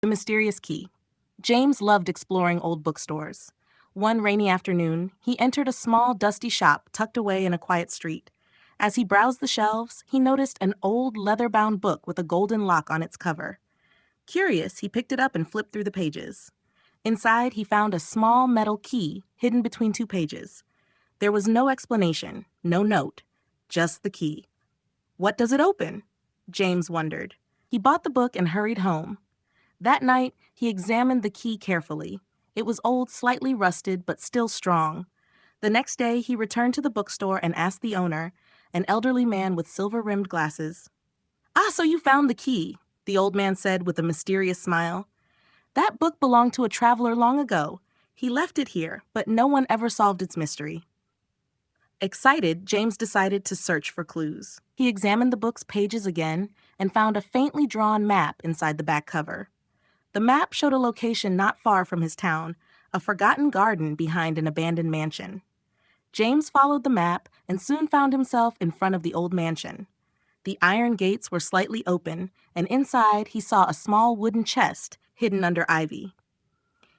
The Mysterious Key. James loved exploring old bookstores. One rainy afternoon, he entered a small, dusty shop tucked away in a quiet street. As he browsed the shelves, he noticed an old leather-bound book with a golden lock on its cover. Curious, he picked it up and flipped through the pages. Inside, he found a small metal key hidden between two pages. There was no explanation, no note, just the key. What does it open? James wondered. He bought the book and hurried home. That night, he examined the key carefully. It was old, slightly rusted, but still strong. The next day, he returned to the bookstore and asked the owner, an elderly man with silver-rimmed glasses. "Ah, so you found the key," the old man said with a mysterious smile. "That book belonged to a traveler long ago. He left it here, but no one ever solved its mystery." Excited, James decided to search for clues. He examined the book's pages again and found a faintly drawn map inside the back cover. The map showed a location not far from his town, a forgotten garden behind an abandoned mansion. James followed the map and soon found himself in front of the old mansion. The iron gates were slightly open, and inside he saw a small wooden chest hidden under ivy.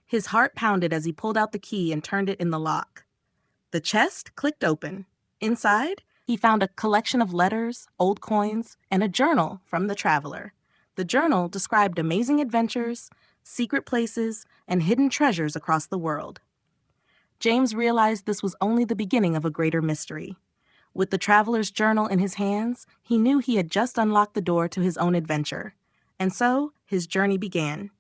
His heart pounded as he pulled out the key and turned it in the lock. The chest clicked open. Inside, he found a collection of letters, old coins, and a journal from the traveler. The journal described amazing adventures, secret places, and hidden treasures across the world. James realized this was only the beginning of a greater mystery. With the traveler's journal in his hands, he knew he had just unlocked the door to his own adventure. And so, his journey began.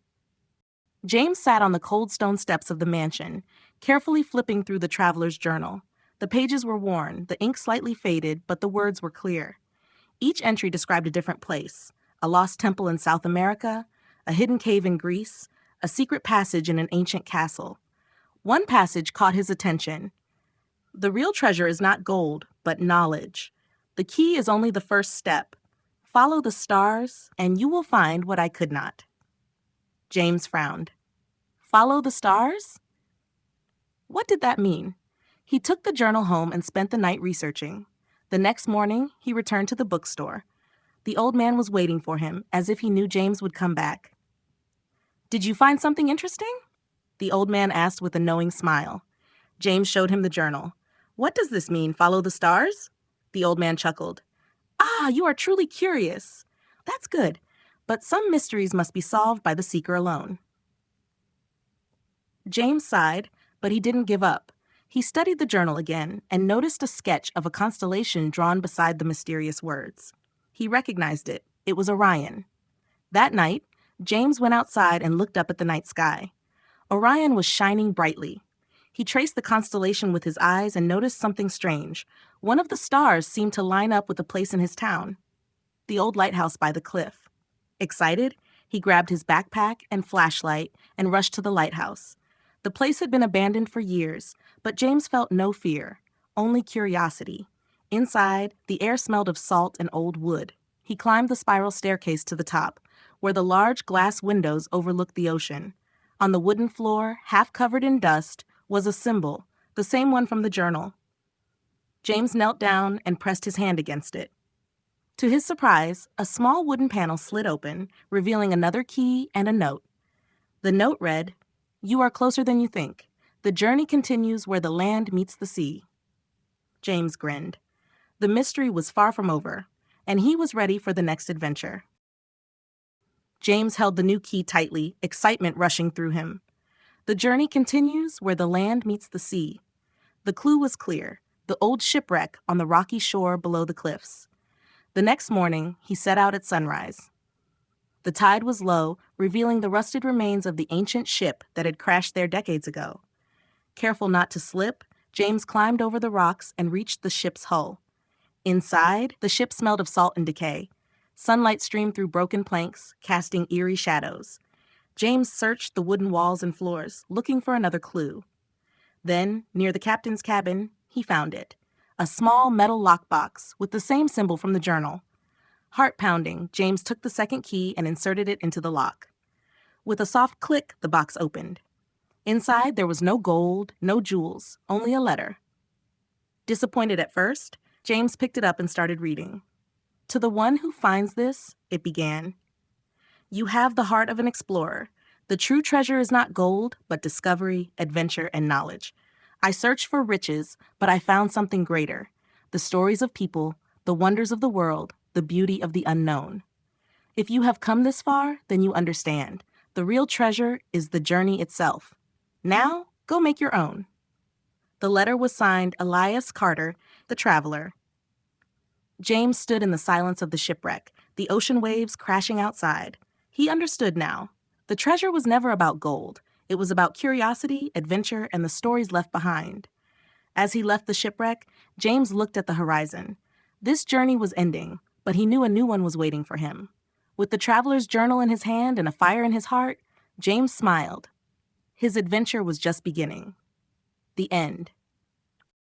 James sat on the cold stone steps of the mansion, carefully flipping through the traveler's journal. The pages were worn, the ink slightly faded, but the words were clear. Each entry described a different place: a lost temple in South America, a hidden cave in Greece, a secret passage in an ancient castle. One passage caught his attention. "The real treasure is not gold, but knowledge. The key is only the first step. Follow the stars, and you will find what I could not." James frowned. Follow the stars? What did that mean? He took the journal home and spent the night researching. The next morning, he returned to the bookstore. The old man was waiting for him, as if he knew James would come back. "Did you find something interesting?" the old man asked with a knowing smile. James showed him the journal. "What does this mean, follow the stars?" The old man chuckled. "Ah, you are truly curious. That's good, but some mysteries must be solved by the seeker alone." James sighed, but he didn't give up. He studied the journal again and noticed a sketch of a constellation drawn beside the mysterious words. He recognized it. It was Orion. That night, James went outside and looked up at the night sky. Orion was shining brightly. He traced the constellation with his eyes and noticed something strange. One of the stars seemed to line up with a place in his town, the old lighthouse by the cliff. Excited, he grabbed his backpack and flashlight and rushed to the lighthouse. The place had been abandoned for years, but James felt no fear, only curiosity. Inside, the air smelled of salt and old wood. He climbed the spiral staircase to the top, where the large glass windows overlooked the ocean. On the wooden floor, half covered in dust, was a symbol, the same one from the journal. James knelt down and pressed his hand against it. To his surprise, a small wooden panel slid open, revealing another key and a note. The note read, "You are closer than you think. The journey continues where the land meets the sea." James grinned. The mystery was far from over, and he was ready for the next adventure. James held the new key tightly, excitement rushing through him. The journey continues where the land meets the sea. The clue was clear, the old shipwreck on the rocky shore below the cliffs. The next morning, he set out at sunrise. The tide was low, revealing the rusted remains of the ancient ship that had crashed there decades ago. Careful not to slip, James climbed over the rocks and reached the ship's hull. Inside, the ship smelled of salt and decay. Sunlight streamed through broken planks, casting eerie shadows. James searched the wooden walls and floors, looking for another clue. Then, near the captain's cabin, he found it. A small metal lockbox with the same symbol from the journal. Heart pounding, James took the second key and inserted it into the lock. With a soft click, the box opened. Inside, there was no gold, no jewels, only a letter. Disappointed at first, James picked it up and started reading. "To the one who finds this," it began, "you have the heart of an explorer. The true treasure is not gold, but discovery, adventure, and knowledge. I searched for riches, but I found something greater: the stories of people, the wonders of the world, the beauty of the unknown. If you have come this far, then you understand. The real treasure is the journey itself. Now, go make your own. The letter was signed Elias Carter, the traveler. James stood in the silence of the shipwreck, the ocean waves crashing outside. He understood now. The treasure was never about gold. It was about curiosity, adventure, and the stories left behind. As he left the shipwreck, James looked at the horizon. This journey was ending, but he knew a new one was waiting for him. With the traveler's journal in his hand and a fire in his heart, James smiled. His adventure was just beginning. The end.